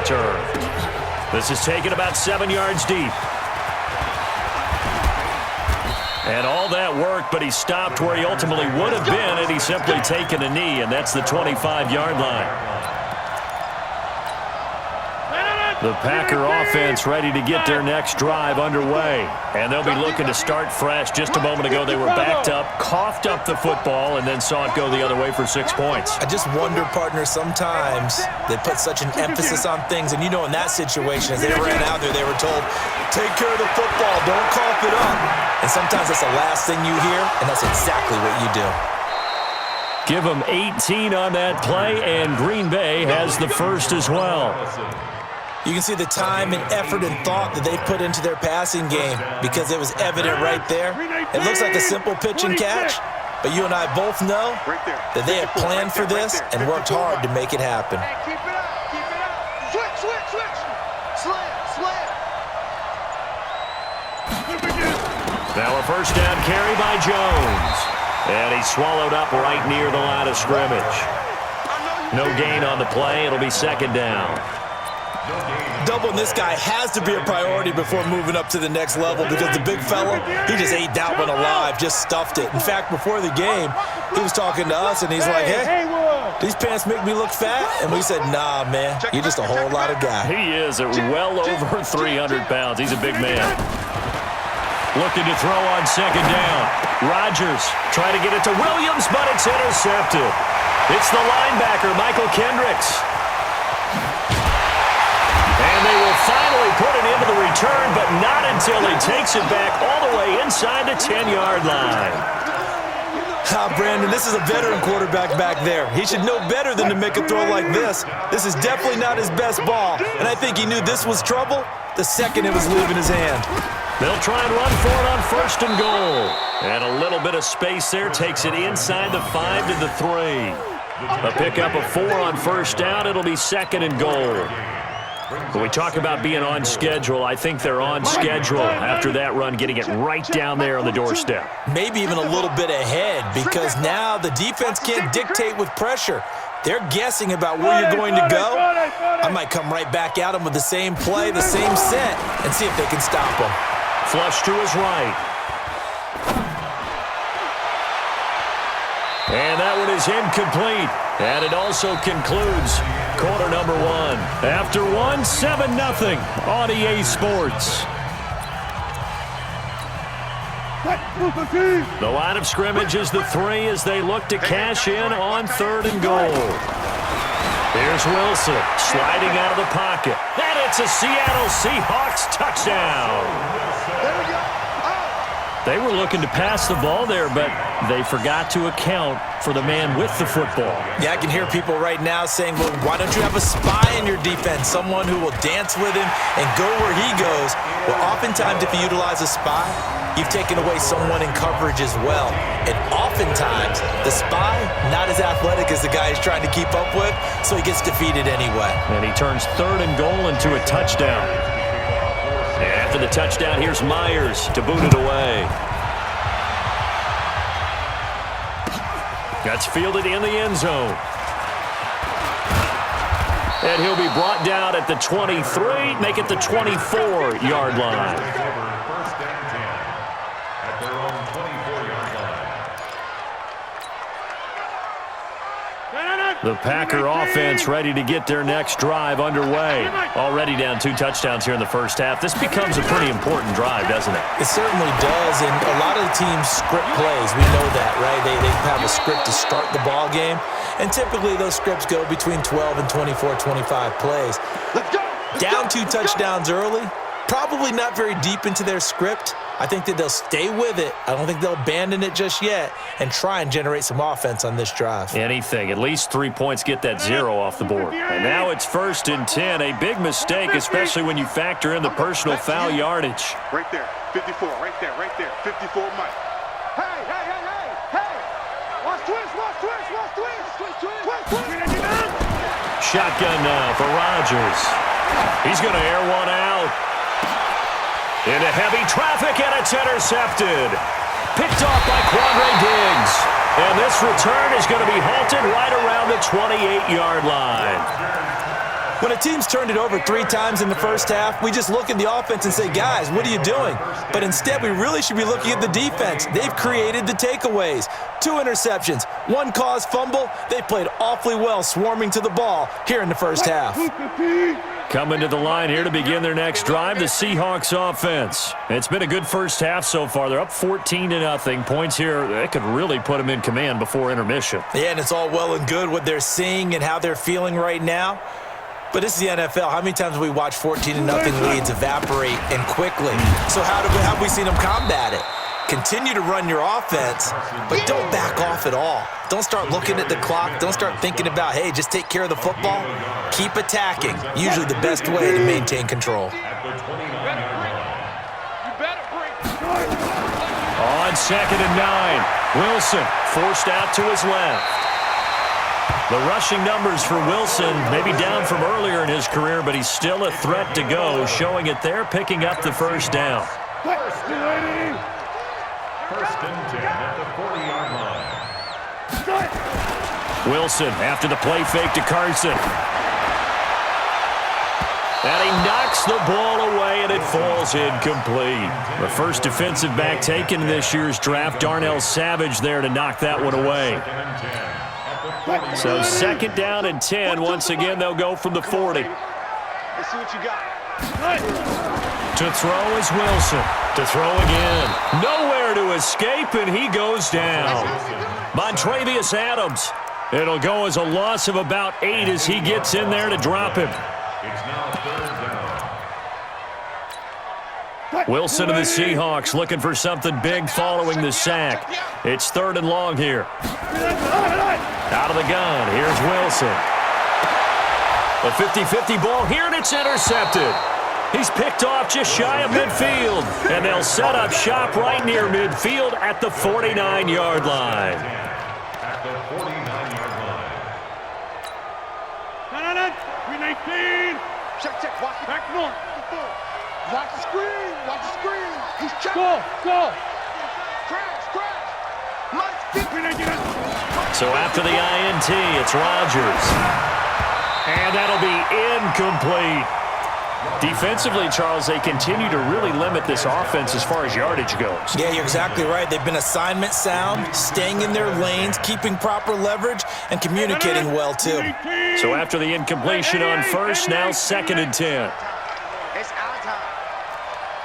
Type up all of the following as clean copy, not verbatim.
return. This is taken about 7 yards deep. And all that worked, but he stopped where he ultimately would have been had he simply taken a knee, and that's the 25-yard line. The Packer offense ready to get their next drive underway. And they'll be looking to start fresh. Just a moment ago, they were backed up, coughed up the football, and then saw it go the other way for 6 points. I just wonder, partner, sometimes they put such an emphasis on things. And, you know, in that situation, as they ran out there, they were told, take care of the football, don't cough it up. And sometimes that's the last thing you hear, and that's exactly what you do. Give them 18 on that play, and Green Bay has the first as well. You can see the time and effort and thought that they put into their passing game because it was evident right there. It looks like a simple pitch and catch, but you and I both know that they have planned for this and worked hard to make it happen. Keep it up, keep it up. Switch. Slam. Now a first down carry by Jones. And he swallowed up right near the line of scrimmage. No gain on the play. It'll be second down. Doubling this guy has to be a priority before moving up to the next level because the big fella, he just ate that one alive, just stuffed it. In fact, before the game, he was talking to us, and he's like, hey, these pants make me look fat? And we said, nah, man, you're just a whole lot of guy. He is at well over 300 pounds. He's a big man. Looking to throw on second down. Rodgers trying to get it to Williams, but it's intercepted. It's the linebacker, Michael Kendricks. And they will finally put it into the return, but not until he takes it back all the way inside the 10-yard line. Brandon, this is a veteran quarterback back there. He should know better than to make a throw like this. This is definitely not his best ball, and I think he knew this was trouble the second it was leaving his hand. They'll try and run for it on first and goal. And a little bit of space there takes it inside the 5 to the 3. A pickup of 4 on first down. It'll be second and goal. When we talk about being on schedule, I think they're on schedule after that run, getting it right down there on the doorstep. Maybe even a little bit ahead because now the defense can't dictate with pressure. They're guessing about where you're going to go. I might come right back at them with the same play, the same set, and see if they can stop them. Flush to his right. And that one is incomplete. And it also concludes quarter number 1. After 1, 7-0 on EA Sports. The line of scrimmage is the 3 as they look to cash in on third and goal. Here's Wilson sliding out of the pocket. And it's a Seattle Seahawks touchdown. They were looking to pass the ball there, but they forgot to account for the man with the football. Yeah, I can hear people right now saying, well, why don't you have a spy in your defense, someone who will dance with him and go where he goes? Well, oftentimes if you utilize a spy, you've taken away someone in coverage as well. And oftentimes, the spy, not as athletic as the guy he's trying to keep up with, so he gets defeated anyway. And he turns third and goal into a touchdown. After the touchdown, here's Myers to boot it away. That's fielded in the end zone. And he'll be brought down at the 23, make it the 24-yard line. The Packer offense ready to get their next drive underway. Already down 2 touchdowns here in the first half. This becomes a pretty important drive, doesn't it? It certainly does, and a lot of the teams script plays. We know that, right? They have a script to start the ball game, and typically those scripts go between 12 and 24, 25 plays. Down 2 touchdowns early, probably not very deep into their script. I think that they'll stay with it. I don't think they'll abandon it just yet and try and generate some offense on this drive. Anything. At least 3 points get that 0 off the board. And now it's first and 10. A big mistake, especially when you factor in the personal foul yardage. Right there. 54. Right there. 54, Mike. Hey. Watch twist. Shotgun now for Rodgers. He's going to air one out. Into heavy traffic, and it's intercepted. Picked off by Quandre Diggs. And this return is going to be halted right around the 28-yard line. When a team's turned it over 3 times in the first half, we just look at the offense and say, guys, what are you doing? But instead, we really should be looking at the defense. They've created the takeaways. 2 interceptions, 1 caused fumble. They played awfully well swarming to the ball here in the first half. Coming to the line here to begin their next drive, the Seahawks offense. It's been a good first half so far. They're up 14-0. Points here, that could really put them in command before intermission. Yeah, and it's all well and good what they're seeing and how they're feeling right now. But this is the NFL. How many times have we watched 14-0 leads evaporate and quickly? So how have we seen them combat it? Continue to run your offense, but don't back off at all. Don't start looking at the clock. Don't start thinking about, hey, just take care of the football. Keep attacking. Usually the best way to maintain control. On 2nd and 9, Wilson forced out to his left. The rushing numbers for Wilson maybe down from earlier in his career, but he's still a threat to go, showing it there, picking up the first down. First and 10 at the 40-yard line. Wilson after the play fake to Carson. And he knocks the ball away, and it falls incomplete. The first defensive back taken in this year's draft, Darnell Savage there to knock that one away. So 2nd down and 10. Once again, they'll go from the 40. Let's see what you got. To throw is Wilson. To throw again. Nowhere to escape, and he goes down. Montravius Adams. It'll go as a loss of about 8 as he gets in there to drop him. It's now 3rd down. Wilson of the Seahawks looking for something big following the sack. It's 3rd and long here. Out of the gun, here's Wilson. A 50-50 ball here, and it's intercepted. He's picked off just shy of midfield, and they'll set up shop right near midfield at the 49-yard line. At the 49-yard line. 319. Check. Watch it. Back north. Watch the screen. Watch the screen. He's checking. Go. Crash. So after the INT, it's Rodgers. And that'll be incomplete. Defensively, Charles, they continue to really limit this offense as far as yardage goes. Yeah, you're exactly right. They've been assignment sound, staying in their lanes, keeping proper leverage, and communicating well, too. So after the incompletion on first, now 2nd and 10. It's our time.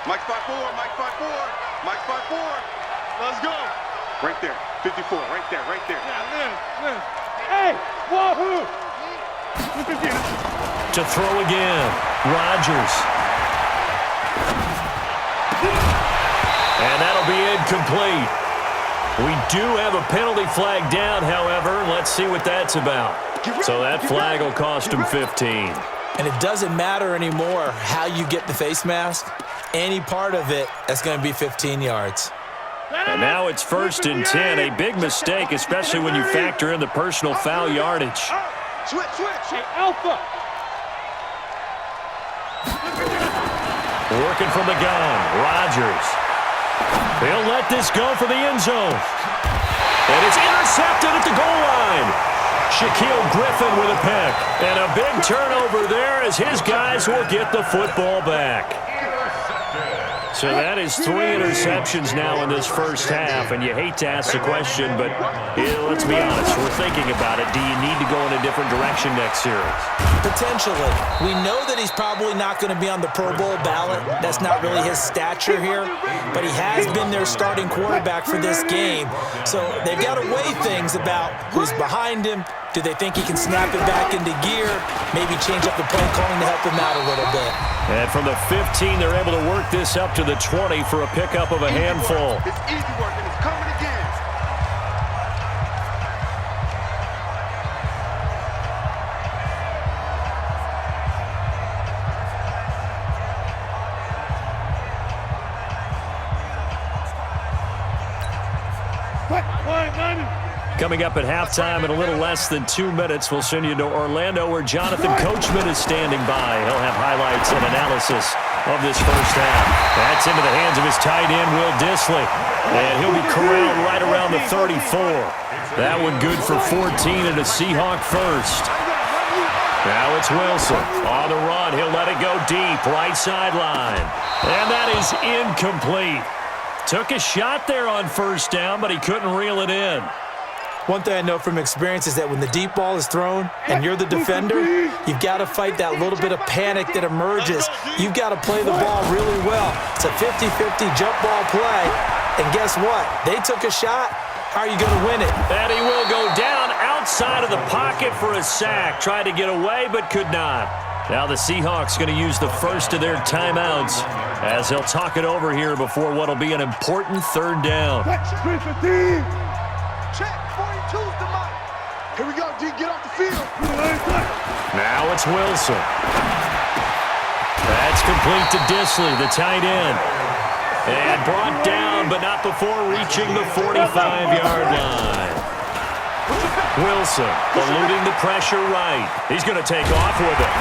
Mike 5-4. Let's go. Right there. 54. Right there. Yeah, hey, wahoo! To throw again, Rodgers. And that'll be incomplete. We do have a penalty flag down, however. Let's see what that's about. So that flag will cost him 15. And it doesn't matter anymore how you get the face mask. Any part of it, that's going to be 15 yards. And now it's 1st and 10. A big mistake, especially when you factor in the personal foul yardage. Switch. Hey, Alpha. Working from the gun, Rodgers. He'll let this go for the end zone. And it's intercepted at the goal line. Shaquille Griffin with a pick. And a big turnover there as his guys will get the football back. So that is 3 interceptions now in this first half, and you hate to ask the question, but let's be honest, we're thinking about it. Do you need to go in a different direction next series? Potentially. We know that he's probably not going to be on the Pro Bowl ballot. That's not really his stature here, but he has been their starting quarterback for this game. So they've got to weigh things about who's behind him. Do they think he can snap it back into gear? Maybe change up the play calling to help him out a little bit. And from the 15, they're able to work this up to the 20 for a pickup of a handful. It's easy work, and it's coming again. Coming up at halftime in a little less than 2 minutes, we'll send you to Orlando where Jonathan Coachman is standing by. He'll have highlights and analysis of this first half. That's into the hands of his tight end, Will Dissly. And he'll be corralled right around the 34. That one good for 14 and a Seahawk first. Now it's Wilson on the run. He'll let it go deep, right sideline. And that is incomplete. Took a shot there on first down, but he couldn't reel it in. One thing I know from experience is that when the deep ball is thrown and you're the defender, you've got to fight that little bit of panic that emerges. You've got to play the ball really well. It's a 50-50 jump ball play. And guess what? They took a shot. How are you going to win it? And he will go down outside of the pocket for a sack. Tried to get away, but could not. Now the Seahawks going to use the first of their timeouts as they'll talk it over here before what will be an important third down. Check, 42's the mark. Here we go, D, get off the field. Now it's Wilson. That's complete to Disley, the tight end. And brought down, but not before reaching the 45-yard line. Wilson eluding the pressure right. He's going to take off with it.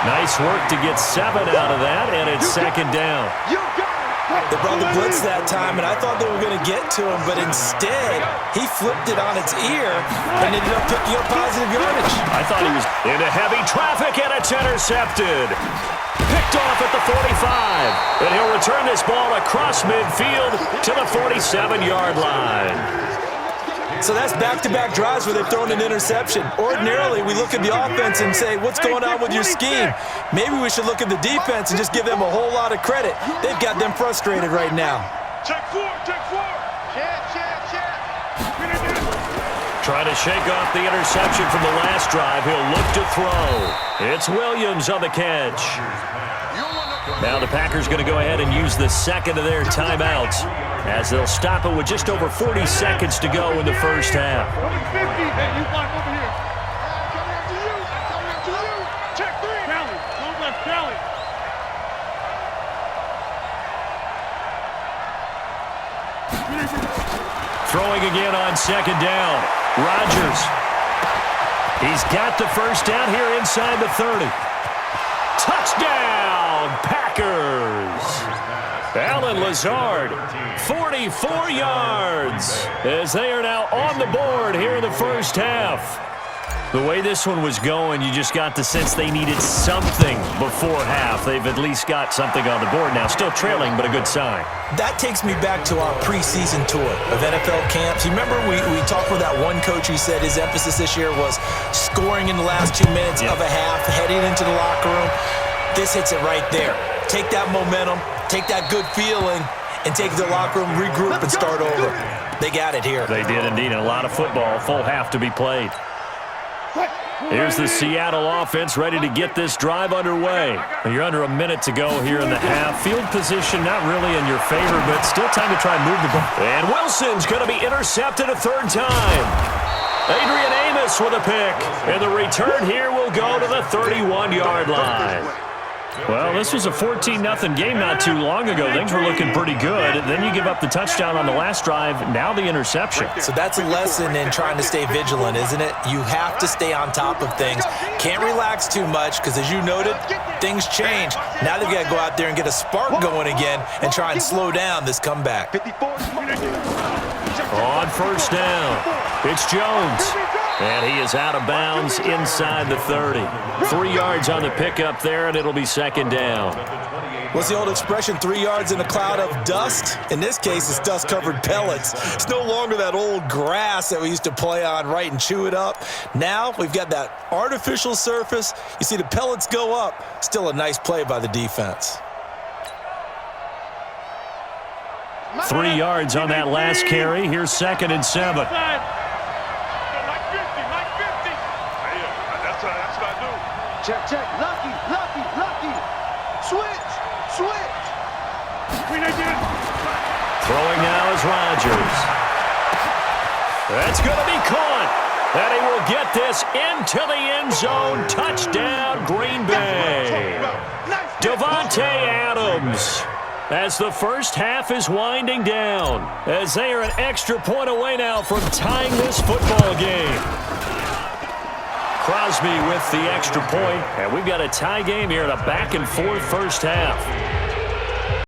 Nice work to get 7 out of that, and it's second down. They brought the blitz that time, and I thought they were going to get to him, but instead, he flipped it on its ear and ended up picking up positive yardage. I thought he was into heavy traffic, and it's intercepted. Picked off at the 45, and he'll return this ball across midfield to the 47-yard line. So that's back-to-back drives where they've thrown an interception. Ordinarily, we look at the offense and say, what's going on with your scheme? Maybe we should look at the defense and just give them a whole lot of credit. They've got them frustrated right now. Check four. Check. Trying to shake off the interception from the last drive. He'll look to throw. It's Williams on the catch. Now the Packers going to go ahead and use the second of their timeouts as they'll stop it with just over 40 seconds to go in the first half. Hey, you block over here. Coming after you. Check 3. Cali. Don't left Cali. Throwing again on second down. Rodgers. He's got the first down here inside the 30. Touchdown, Packers. Allen Lazard, 44 yards, as they are now on the board here in the first half. The way this one was going, you just got the sense they needed something before half. They've at least got something on the board now. Still trailing, but a good sign. That takes me back to our preseason tour of NFL camps. You remember we talked with that one coach who said his emphasis this year was scoring in the last 2 minutes of a half, heading into the locker room. This hits it right there. Take that momentum, take that good feeling, and take it to the locker room, regroup, and start over. They got it here. They did indeed, and a lot of football, full half to be played. Here's the Seattle offense ready to get this drive underway. You're under a minute to go here in the half. Field position not really in your favor, but still time to try and move the ball. And Wilson's going to be intercepted a third time. Adrian Amos with a pick. And the return here will go to the 31-yard line. Well, this was a 14-0 game not too long ago. Things were looking pretty good. Then you give up the touchdown on the last drive. Now the interception. So that's a lesson in trying to stay vigilant, isn't it? You have to stay on top of things. Can't relax too much because, as you noted, things change. Now they've got to go out there and get a spark going again and try and slow down this comeback. On first down, it's Jones. And he is out of bounds inside the 30. 3 yards on the pickup there, and it'll be second down. What's the old expression, 3 yards in a cloud of dust? In this case, it's dust-covered pellets. It's no longer that old grass that we used to play on, right, and chew it up. Now we've got that artificial surface. You see the pellets go up. Still a nice play by the defense. 3 yards on that last carry. Here's second and 7. Check. Lucky. Switch. Throwing now is Rodgers. That's going to be caught. And he will get this into the end zone. Touchdown, Green Bay. Davante Adams. As the first half is winding down, as they are an extra point away now from tying this football game. Crosby with the extra point, and we've got a tie game here in a back-and-forth first half.